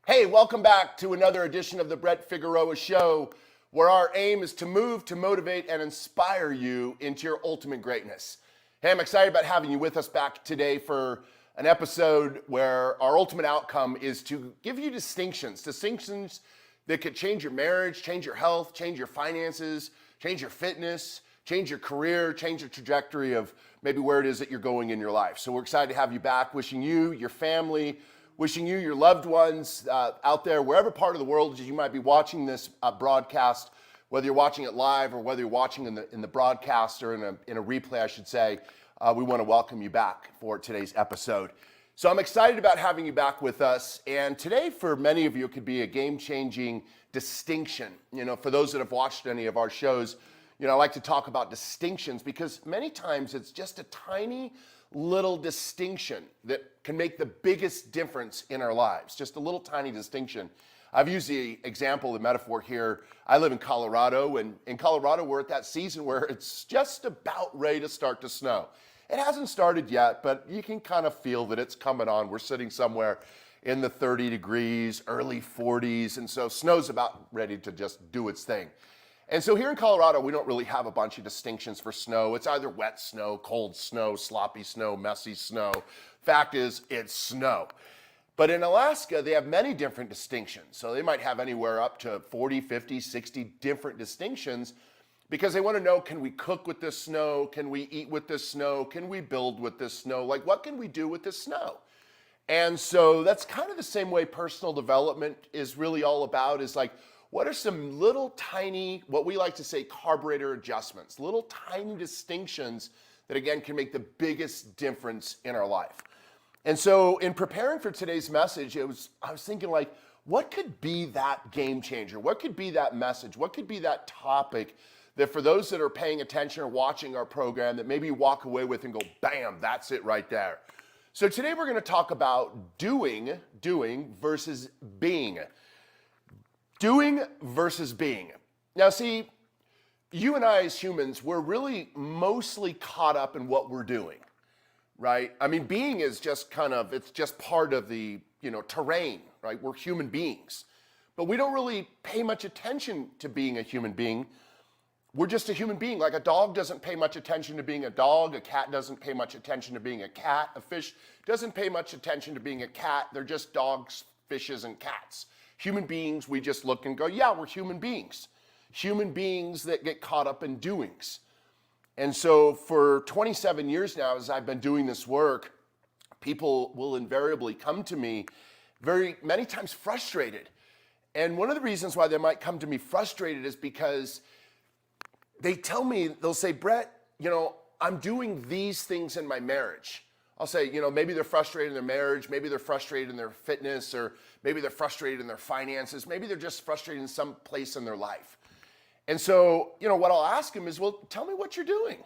Hey, welcome back to another edition of the Brett Figueroa Show, where our aim is to move, to motivate, and inspire you into your ultimate greatness. Hey, I'm excited about having you with us back today for an episode where our ultimate outcome is to give you distinctions that could change your marriage, change your health, change your finances, change your fitness, change your career, change the trajectory of maybe where it is that you're going in your life. So we're excited to have you back, wishing you, your family, wishing you, your loved ones out there, wherever part of the world you might be watching this broadcast, whether you're watching it live or whether you're watching in the broadcast or in a replay, I should say, we want to welcome you back for today's episode. So I'm excited about having you back with us. And today, for many of you, it could be a game-changing distinction. You know, for those that have watched any of our shows, I like to talk about distinctions because many times it's just a tiny little distinction that can make the biggest difference in our lives. Just a little tiny distinction. I've used the example, the metaphor here. I live in Colorado, and in Colorado, we're at that season where it's just about ready to start to snow. It hasn't started yet, but you can kind of feel that it's coming on. We're sitting somewhere in the 30 degrees, early 40s, and so snow's about ready to just do its thing. And so here in Colorado, we don't really have a bunch of distinctions for snow. It's either wet snow, cold snow, sloppy snow, messy snow. Fact is, it's snow. But in Alaska, they have many different distinctions. So they might have anywhere up to 40, 50, 60 different distinctions because they want to know, can we cook with this snow? Can we eat with this snow? Can we build with this snow? Like, what can we do with this snow? And so that's kind of the same way personal development is really all about, is like, what are some little tiny, what we like to say, carburetor adjustments, little tiny distinctions that again can make the biggest difference in our life? And so in preparing for today's message, I was thinking, like, what could be that game changer? What could be that message? What could be that topic that for those that are paying attention or watching our program that maybe you walk away with and go, bam, that's it right there. So today we're going to talk about doing versus being. Doing versus being. Now see, you and I as humans, we're really mostly caught up in what we're doing, right? I mean, being is just it's just part of the, terrain, right? We're human beings. But we don't really pay much attention to being a human being. We're just a human being. Like a dog doesn't pay much attention to being a dog. A cat doesn't pay much attention to being a cat. A fish doesn't pay much attention to being a cat. They're just dogs, fishes, and cats. Human beings, we just look and go, yeah, we're human beings. Human beings that get caught up in doings. And so for 27 years now, as I've been doing this work, people will invariably come to me many times frustrated. And one of the reasons why they might come to me frustrated is because they'll say, Brett, I'm doing these things in my marriage. I'll say, maybe they're frustrated in their marriage, maybe they're frustrated in their fitness, or maybe they're frustrated in their finances, maybe they're just frustrated in some place in their life. And so, what I'll ask them is, well, tell me what you're doing.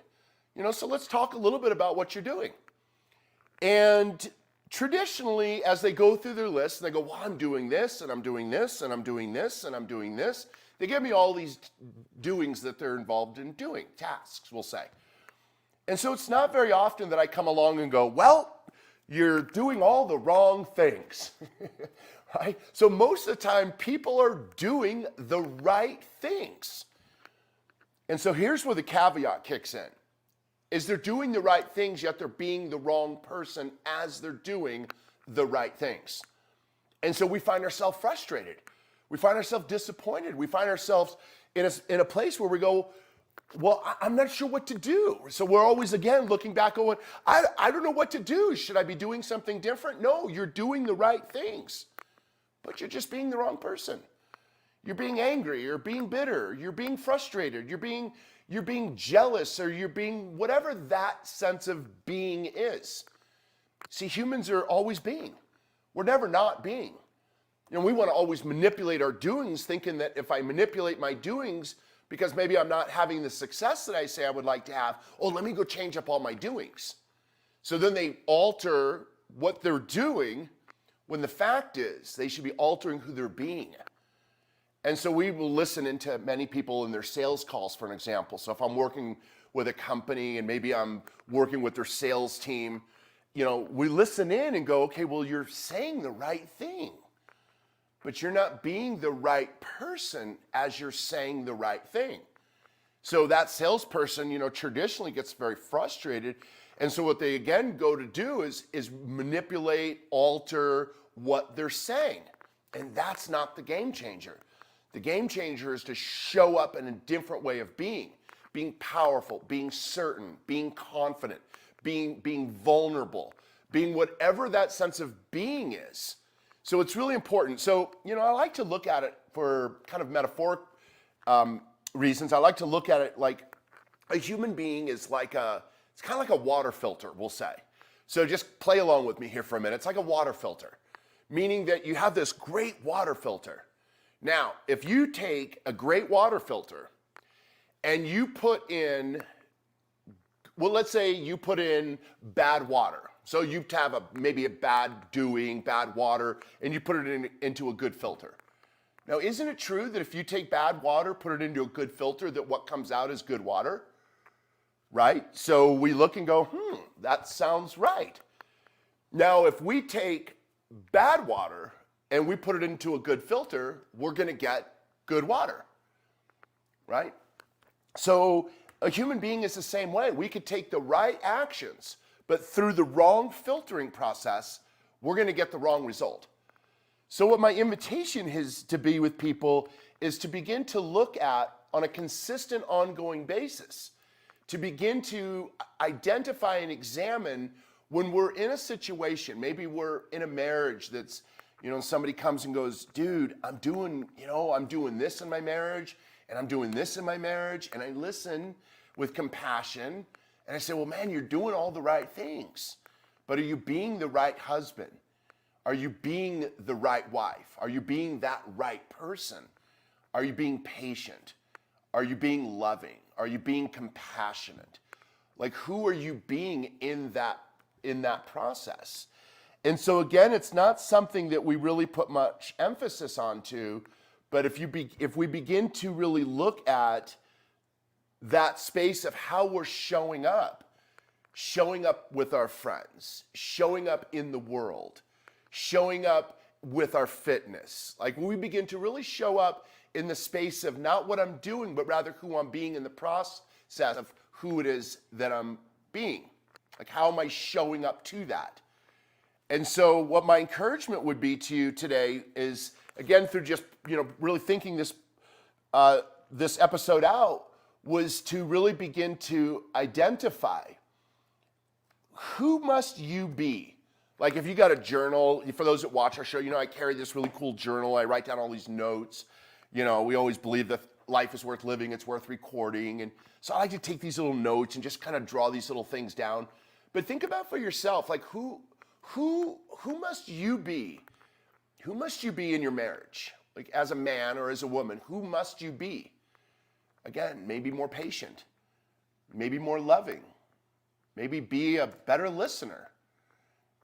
So let's talk a little bit about what you're doing. And traditionally, as they go through their list, and they go, well, I'm doing this, and I'm doing this, and I'm doing this, and I'm doing this. They give me all these doings that they're involved in doing, tasks, we'll say. And so it's not very often that I come along and go, well, you're doing all the wrong things, right? So most of the time, people are doing the right things. And so here's where the caveat kicks in, is they're doing the right things, yet they're being the wrong person as they're doing the right things. And so we find ourselves frustrated. We find ourselves disappointed. We find ourselves in a place where we go, well, I'm not sure what to do. So we're always, again, looking back going, I don't know what to do. Should I be doing something different? No, you're doing the right things, but you're just being the wrong person. You're being angry, you're being bitter, you're being frustrated, you're being jealous, or you're being whatever that sense of being is. See, humans are always being. We're never not being. We want to always manipulate our doings, thinking that if I manipulate my doings, because maybe I'm not having the success that I say I would like to have, let me go change up all my doings. So then they alter what they're doing when the fact is they should be altering who they're being. And so we will listen into many people in their sales calls, for an example. So if I'm working with a company and maybe I'm working with their sales team, we listen in and go, okay, well, you're saying the right thing. but you're not being the right person as you're saying the right thing. So that salesperson, traditionally gets very frustrated. And so what they again go to do is manipulate, alter what they're saying. And that's not the game changer. The game changer is to show up in a different way of being powerful, being certain, being confident, being vulnerable, being whatever that sense of being is. So it's really important. So, I like to look at it for kind of metaphoric reasons. I like to look at it like a human being is it's kind of like a water filter, we'll say. So just play along with me here for a minute. It's like a water filter, meaning that you have this great water filter. Now, if you take a great water filter and you put in, let's say you put in bad water. So you have maybe a bad water, and you put it into a good filter. Now, isn't it true that if you take bad water, put it into a good filter, that what comes out is good water? Right? So we look and go, that sounds right. Now, if we take bad water and we put it into a good filter, we're going to get good water, right? So a human being is the same way. We could take the right actions, but through the wrong filtering process, we're going to get the wrong result. So what my invitation is to be with people is to begin to look at, on a consistent, ongoing basis, to begin to identify and examine when we're in a situation, maybe we're in a marriage that's, somebody comes and goes, dude, I'm doing this in my marriage, and I'm doing this in my marriage, and I listen with compassion, and I say, well, man, you're doing all the right things, but are you being the right husband? Are you being the right wife? Are you being that right person? Are you being patient? Are you being loving? Are you being compassionate? Like, who are you being in that process? And so again, it's not something that we really put much emphasis onto, but if we begin to really look at that space of how we're showing up with our friends, showing up in the world, showing up with our fitness, like when we begin to really show up in the space of not what I'm doing, but rather who I'm being in the process of who it is that I'm being. Like, how am I showing up to that? And so what my encouragement would be to you today is, again, through just, really thinking this episode out, was to really begin to identify who must you be. Like, if you got a journal, for those that watch our show, I carry this really cool journal. I write down all these notes. We always believe that life is worth living, it's worth recording. And so I like to take these little notes and just kind of draw these little things down. But think about for yourself, like, who must you be? Who must you be in your marriage? Like, as a man or as a woman, who must you be? Again, maybe more patient, maybe more loving, maybe be a better listener.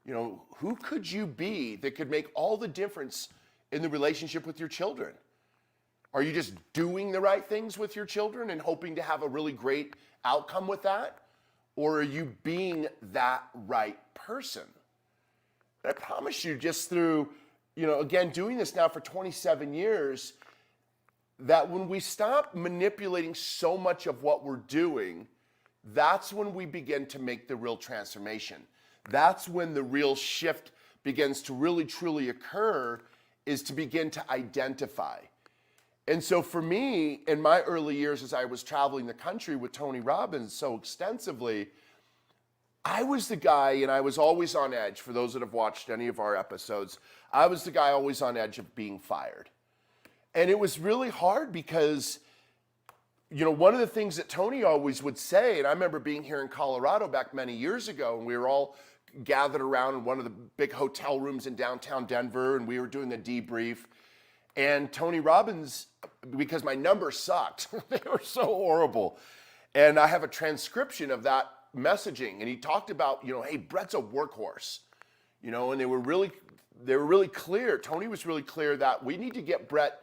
Who could you be that could make all the difference in the relationship with your children? Are you just doing the right things with your children and hoping to have a really great outcome with that? Or are you being that right person? And I promise you, just through, again, doing this now for 27 years, that when we stop manipulating so much of what we're doing, that's when we begin to make the real transformation. That's when the real shift begins to really, truly occur, is to begin to identify. And so for me, in my early years, as I was traveling the country with Tony Robbins so extensively, I was the guy, and I was always on edge. For those that have watched any of our episodes, I was the guy always on edge of being fired. And it was really hard because, one of the things that Tony always would say, and I remember being here in Colorado back many years ago, and we were all gathered around in one of the big hotel rooms in downtown Denver, and we were doing a debrief. And Tony Robbins, because my numbers sucked, they were so horrible. And I have a transcription of that messaging, and he talked about, hey, Brett's a workhorse, and they were really clear. Tony was really clear that we need to get Brett,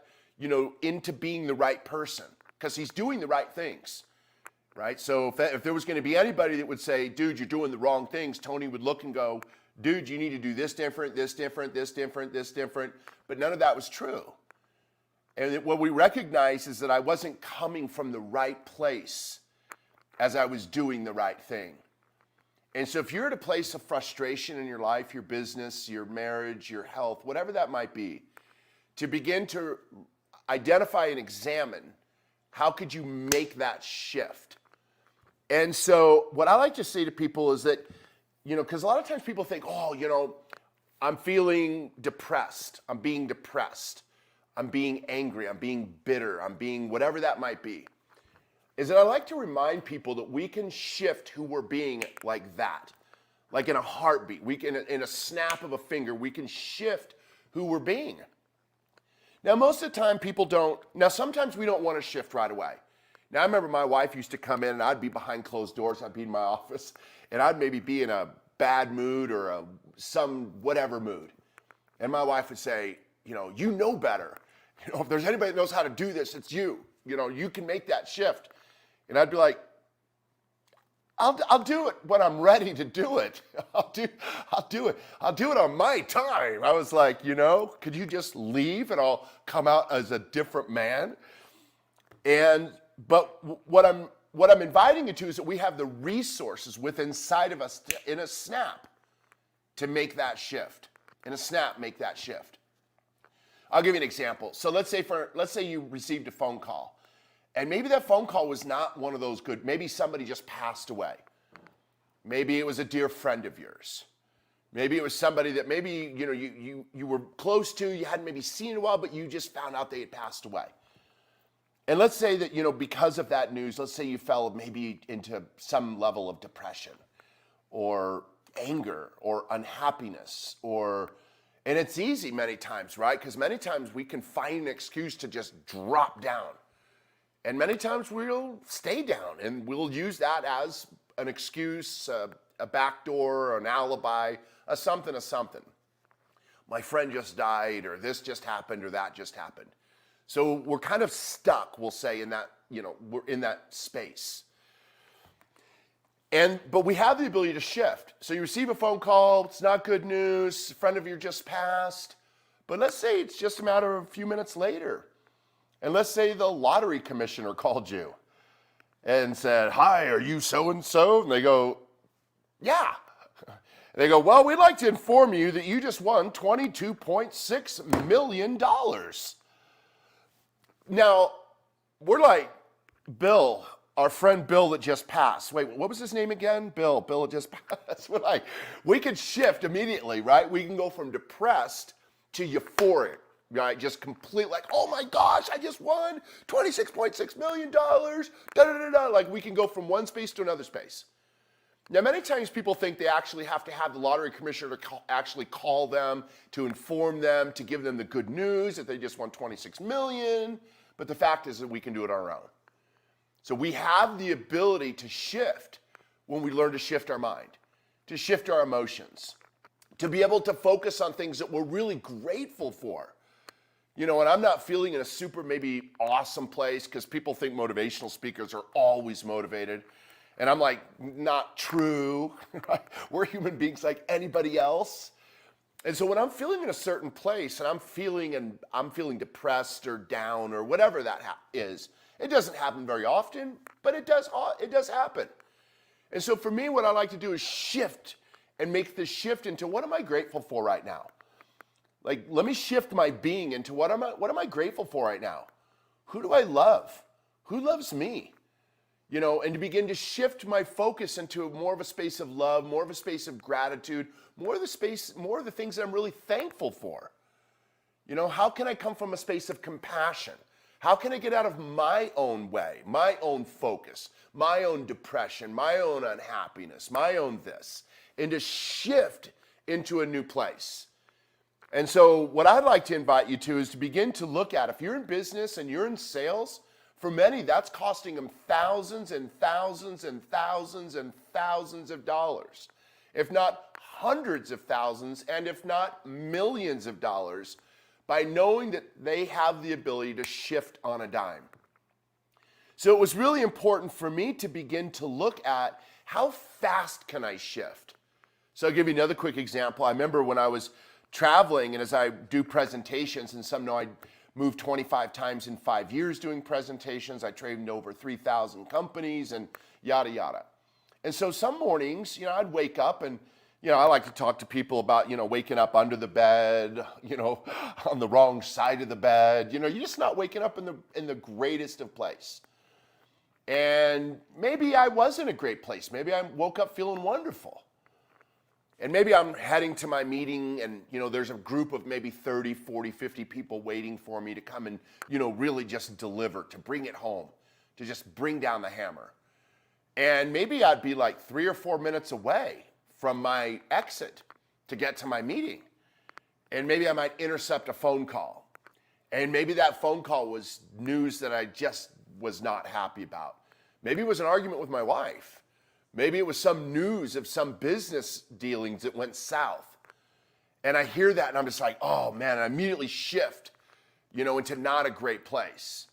into being the right person, because he's doing the right things, right? So if there was going to be anybody that would say, dude, you're doing the wrong things, Tony would look and go, dude, you need to do this different, this different, this different, this different. But none of that was true. And what we recognize is that I wasn't coming from the right place as I was doing the right thing. And so if you're at a place of frustration in your life, your business, your marriage, your health, whatever that might be, to begin to identify and examine, how could you make that shift? And so what I like to say to people is that, because a lot of times people think, I'm feeling depressed. I'm being depressed. I'm being angry. I'm being bitter. I'm being whatever that might be. Is that I like to remind people that we can shift who we're being like that. Like in a heartbeat. We can, in a snap of a finger, we can shift who we're being. Now, most of the time people don't. Now, sometimes we don't want to shift right away. Now, I remember my wife used to come in and I'd be behind closed doors. I'd be in my office and I'd maybe be in a bad mood or some whatever mood. And my wife would say, you know better. If there's anybody that knows how to do this, it's you. You can make that shift. And I'd be like, I'll do it when I'm ready to do it. I'll do it. I'll do it on my time. I was like, could you just leave and I'll come out as a different man? But what I'm inviting you to is that we have the resources within inside of us in a snap to make that shift. In a snap, make that shift. I'll give you an example. So let's say you received a phone call, and maybe that phone call was not one of those good. Maybe somebody just passed away. Maybe it was a dear friend of yours. Maybe it was somebody that maybe you were close to, you hadn't maybe seen in a while, but you just found out they had passed away. And let's say that, because of that news, let's say you fell maybe into some level of depression or anger or unhappiness and it's easy many times, right? Because many times we can find an excuse to just drop down. And many times we'll stay down and we'll use that as an excuse, a backdoor, an alibi, a something. My friend just died, or this just happened, or that just happened. So we're kind of stuck, we'll say, in that, we're in that space. But we have the ability to shift. So you receive a phone call, it's not good news, a friend of yours just passed. But let's say it's just a matter of a few minutes later. And let's say the lottery commissioner called you and said, "Hi, are you so-and-so?" And they go, "Yeah." And they go, "Well, we'd like to inform you that you just won $22.6 million. Now, we're like, "Bill, our friend Bill that just passed." Wait, what was his name again? Bill that just passed. We could shift immediately, right? We can go from depressed to euphoric, right? Just complete, like, "Oh my gosh, I just won $26.6 million. Like, we can go from one space to another space. Now, many times people think they actually have to have the lottery commissioner actually call them to inform them, to give them the good news that they just won $26 million. But the fact is that we can do it on our own. So we have the ability to shift when we learn to shift our mind, to shift our emotions, to be able to focus on things that we're really grateful for. And I'm not feeling in a super maybe awesome place, because people think motivational speakers are always motivated. And I'm like, not true. We're human beings like anybody else. And so when I'm feeling in a certain place and I'm feeling depressed or down or whatever that is, it doesn't happen very often, but it does happen. And so for me, what I like to do is shift and make the shift into, what am I grateful for right now? Like, let me shift my being into what am I grateful for right now? Who do I love? Who loves me? And to begin to shift my focus into more of a space of love, more of a space of gratitude, more of the things that I'm really thankful for. How can I come from a space of compassion? How can I get out of my own way, my own focus, my own depression, my own unhappiness, my own this, and to shift into a new place? And so what I'd like to invite you to is to begin to look at, if you're in business and you're in sales, for many, that's costing them thousands and thousands and thousands and thousands of dollars, if not hundreds of thousands, and if not millions of dollars, by knowing that they have the ability to shift on a dime. So it was really important for me to begin to look at, how fast can I shift? So I'll give you another quick example. I remember when I was traveling, and as I do presentations, and some know I moved 25 times in 5 years doing presentations. I trained over 3,000 companies and yada, yada. And so some mornings, I'd wake up and, I like to talk to people about, waking up under the bed, on the wrong side of the bed. You're just not waking up in the greatest of place. And maybe I was in a great place. Maybe I woke up feeling wonderful. And maybe I'm heading to my meeting and, there's a group of maybe 30, 40, 50 people waiting for me to come and, really just deliver, to bring it home, to just bring down the hammer. And maybe I'd be like 3 or 4 minutes away from my exit to get to my meeting. And maybe I might intercept a phone call. And maybe that phone call was news that I just was not happy about. Maybe it was an argument with my wife. Maybe it was some news of some business dealings that went south. And I hear that and I'm just like, oh man, I immediately shift, into not a great place.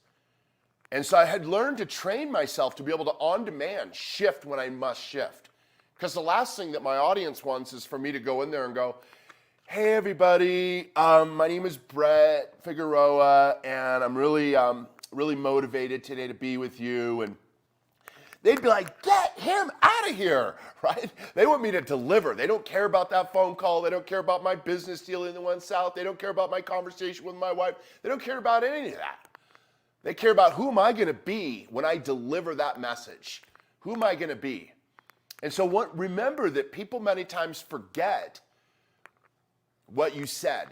And so I had learned to train myself to be able to on demand shift when I must shift. Because the last thing that my audience wants is for me to go in there and go, hey everybody, my name is Brett Figueroa and I'm really motivated today to be with you. And they'd be like, get him out of here, right? They want me to deliver. They don't care about that phone call. They don't care about my business deal in the one south. They don't care about my conversation with my wife. They don't care about any of that. They care about who am I going to be when I deliver that message? Who am I going to be? And so remember that people many times forget what you said,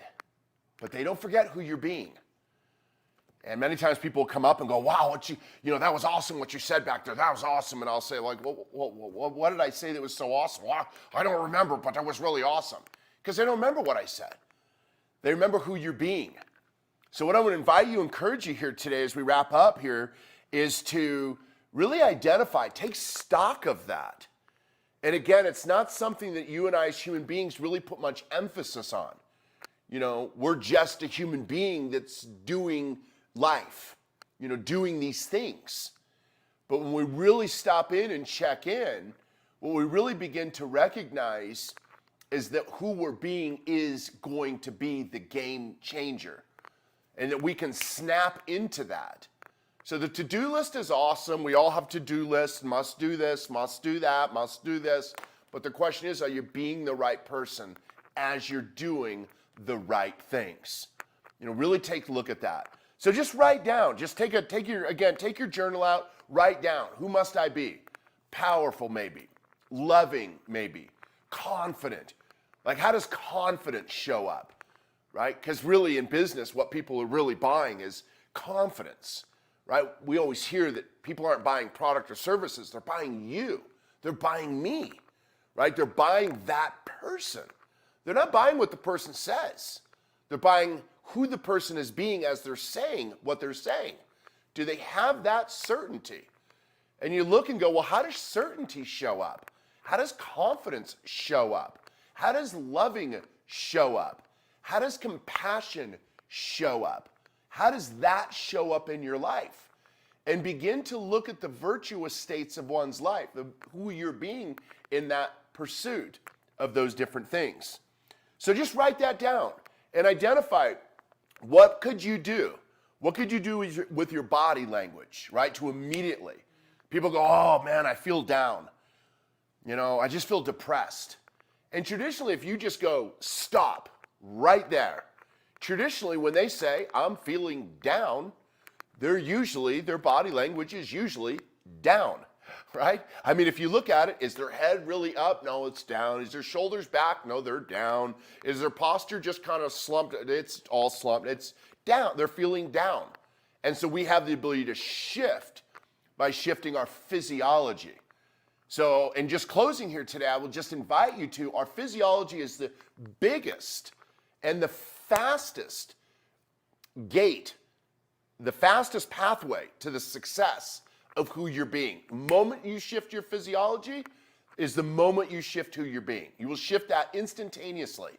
but they don't forget who you're being. And many times people will come up and go, wow, that was awesome what you said back there. That was awesome. And I'll say like, well, what did I say that was so awesome? Well, I don't remember, but that was really awesome. Because they don't remember what I said. They remember who you're being. So what I would encourage you here today as we wrap up here is to really identify, take stock of that. And again, it's not something that you and I as human beings really put much emphasis on. We're just a human being that's doing life, doing these things. But when we really stop in and check in, what we really begin to recognize is that who we're being is going to be the game changer. And that we can snap into that. So the to-do list is awesome. We all have to-do lists, must do this, must do that, must do this. But the question is, are you being the right person as you're doing the right things? Really take a look at that. So just write down, just take your journal out, write down, who must I be? Powerful maybe, loving maybe, confident. Like how does confidence show up, right? Because really in business, what people are really buying is confidence, right? We always hear that people aren't buying product or services, they're buying you, they're buying me, right? They're buying that person. They're not buying what the person says. They're buying who the person is being as they're saying what they're saying. Do they have that certainty? And you look and go, well, how does certainty show up? How does confidence show up? How does loving show up? How does compassion show up? How does that show up in your life? And begin to look at the virtuous states of one's life, who you're being in that pursuit of those different things. So just write that down and identify what could you do? What could you do with your body language, right? To immediately, people go, oh man, I feel down. I just feel depressed. And traditionally, if you just go, stop right there. Traditionally, when they say, I'm feeling down, their body language is usually down, right? I mean, if you look at it, is their head really up? No, it's down. Is their shoulders back? No, they're down. Is their posture just kind of slumped? It's all slumped. It's down. They're feeling down. And so we have the ability to shift by shifting our physiology. So, in just closing here today, I will just invite you to, our physiology is the biggest and the fastest gate, the fastest pathway to the success of who you're being. The moment you shift your physiology is the moment you shift who you're being. You will shift that instantaneously,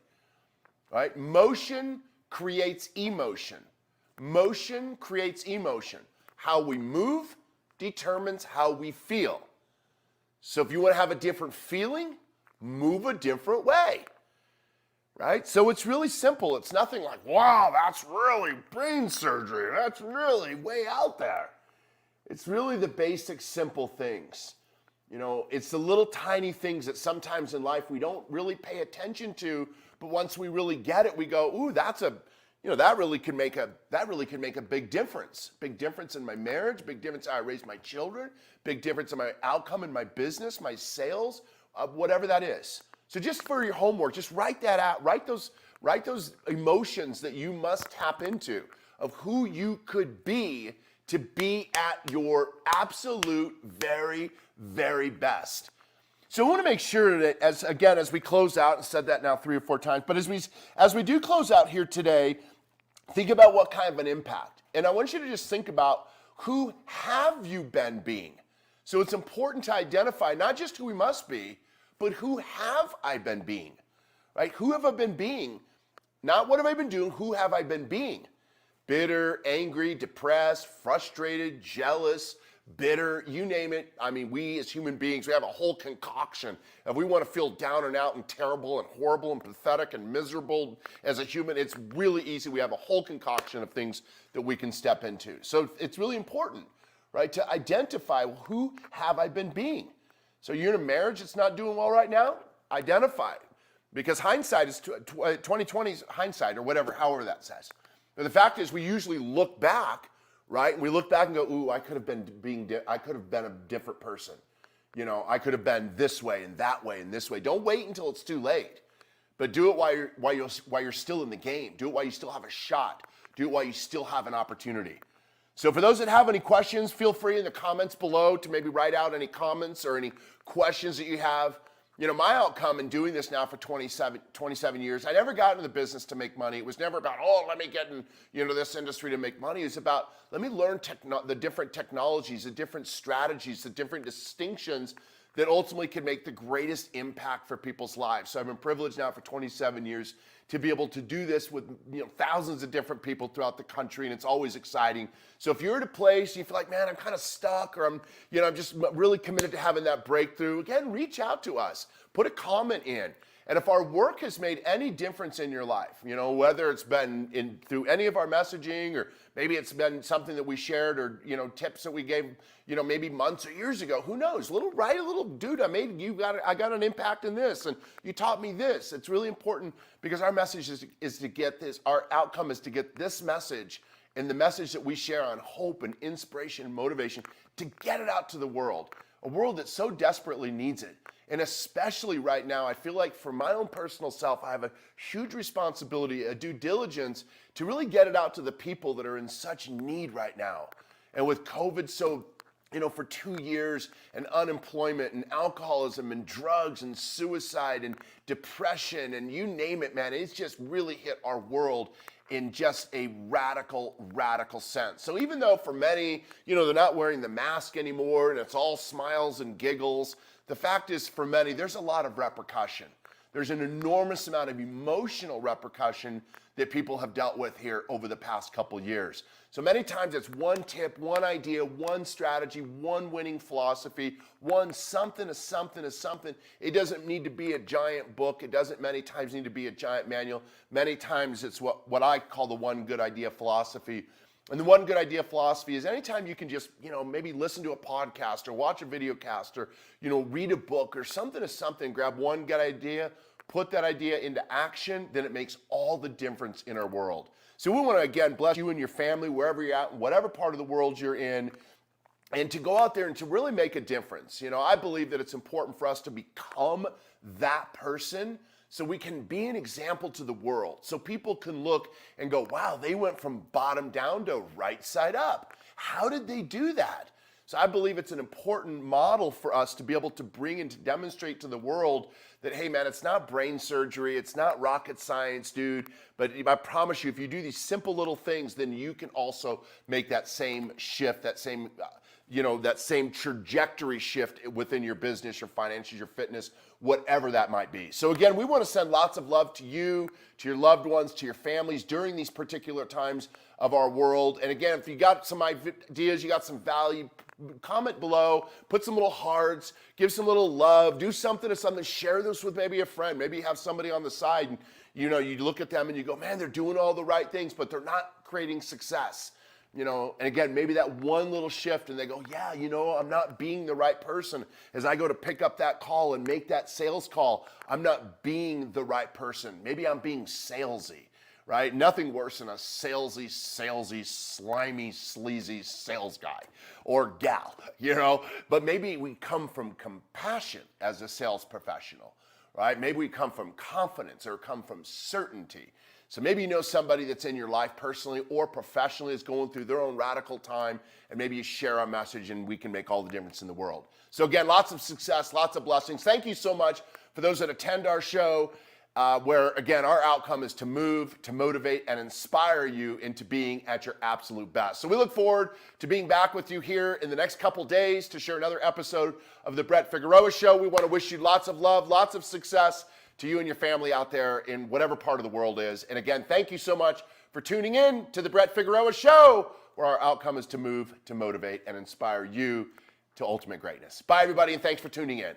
right? Motion creates emotion. Motion creates emotion. How we move determines how we feel. So if you want to have a different feeling, move a different way, right? So it's really simple. It's nothing like, wow, that's really brain surgery. That's really way out there. It's really the basic, simple things. You know, it's the little tiny things that sometimes in life we don't really pay attention to, but once we really get it, we go, ooh, that's a, you know, that really can make a big difference. Big difference in my marriage, big difference in how I raise my children, big difference in my outcome in my business, my sales, whatever that is. So just for your homework, just write that out. Write those emotions that you must tap into of who you could be to be at your absolute very, very best. So I want to make sure that as we close out, and said that now 3 or 4 times, but as we do close out here today, think about what kind of an impact. And I want you to just think about who have you been being. So it's important to identify not just who we must be, but who have I been being, right? Who have I been being? Not what have I been doing, who have I been being? Bitter, angry, depressed, frustrated, jealous, bitter, you name it. I mean, we as human beings, we have a whole concoction. If we want to feel down and out and terrible and horrible and pathetic and miserable as a human, it's really easy. We have a whole concoction of things that we can step into. So it's really important, right, to identify who have I been being. So you're in a marriage that's not doing well right now? Identify it. Because hindsight is 20/20's hindsight, or whatever, however that says. But the fact is, we usually look back, right? And we look back and go, ooh, I could have been a different person. You know, I could have been this way and that way and this way. Don't wait until it's too late. But do it while you're still in the game. Do it while you still have a shot. Do it while you still have an opportunity. So for those that have any questions, feel free in the comments below to maybe write out any comments or any questions that you have. You know, my outcome in doing this now for 27 years, I never got into the business to make money. It was never about, oh, let me get in, you know, this industry to make money. It's about, let me learn the different technologies, the different strategies, the different distinctions that ultimately can make the greatest impact for people's lives. So I've been privileged now for 27 years to be able to do this with, you know, thousands of different people throughout the country, and it's always exciting. So if you're at a place you feel like, man, I'm kind of stuck, or I'm just really committed to having that breakthrough, again, reach out to us, put a comment in. And if our work has made any difference in your life, you know, whether it's been through any of our messaging, or maybe it's been something that we shared, or, you know, tips that we gave, you know, maybe months or years ago, who knows? Write a little, dude, I got an impact in this, and you taught me this. It's really important because our message is to get this, our outcome is to get this message and the message that we share on hope and inspiration and motivation, to get it out to the world, a world that so desperately needs it. And especially right now, I feel like for my own personal self, I have a huge responsibility, a due diligence to really get it out to the people that are in such need right now. And with COVID, so, you know, for 2 years, and unemployment and alcoholism and drugs and suicide and depression and you name it, man, it's just really hit our world in just a radical, radical sense. So even though for many, you know, they're not wearing the mask anymore and it's all smiles and giggles, the fact is, for many, there's a lot of repercussion. There's an enormous amount of emotional repercussion that people have dealt with here over the past couple years. So many times it's one tip, one idea, one strategy, one winning philosophy, one something is something is something. It doesn't need to be a giant book. It doesn't many times need to be a giant manual. Many times it's what I call the one good idea philosophy. And the one good idea philosophy is anytime you can just, you know, maybe listen to a podcast or watch a video cast or, you know, read a book or something is something, grab one good idea, put that idea into action, then it makes all the difference in our world. So we want to, again, bless you and your family, wherever you're at, whatever part of the world you're in, and to go out there and to really make a difference. You know, I believe that it's important for us to become that person so we can be an example to the world. So people can look and go, wow, they went from bottom down to right side up. How did they do that? So I believe it's an important model for us to be able to bring and to demonstrate to the world that, hey man, it's not brain surgery, it's not rocket science, dude, but I promise you, if you do these simple little things, then you can also make that same shift, that same, that same trajectory shift within your business, your finances, your fitness, whatever that might be. So again, we want to send lots of love to you, to your loved ones, to your families during these particular times of our world. And again, if you got some ideas, you got some value, comment below, put some little hearts, give some little love, do something to something, share this with maybe a friend. Maybe you have somebody on the side and you look at them and you go, man, they're doing all the right things, but they're not creating success. And again, maybe that one little shift and they go, yeah, I'm not being the right person. As I go to pick up that call and make that sales call, I'm not being the right person. Maybe I'm being salesy, right? Nothing worse than a salesy, slimy, sleazy sales guy or gal, But maybe we come from compassion as a sales professional, right? Maybe we come from confidence or come from certainty. So maybe you know somebody that's in your life personally or professionally is going through their own radical time, and maybe you share our message and we can make all the difference in the world. So again, lots of success, lots of blessings. Thank you so much for those that attend our show, where again, our outcome is to move, to motivate, and inspire you into being at your absolute best. So we look forward to being back with you here in the next couple days to share another episode of the Brett Figueroa Show. We want to wish you lots of love, lots of success to you and your family out there in whatever part of the world is. And again, thank you so much for tuning in to the Brett Figueroa Show, where our outcome is to move, to motivate, and inspire you to ultimate greatness. Bye, everybody, and thanks for tuning in.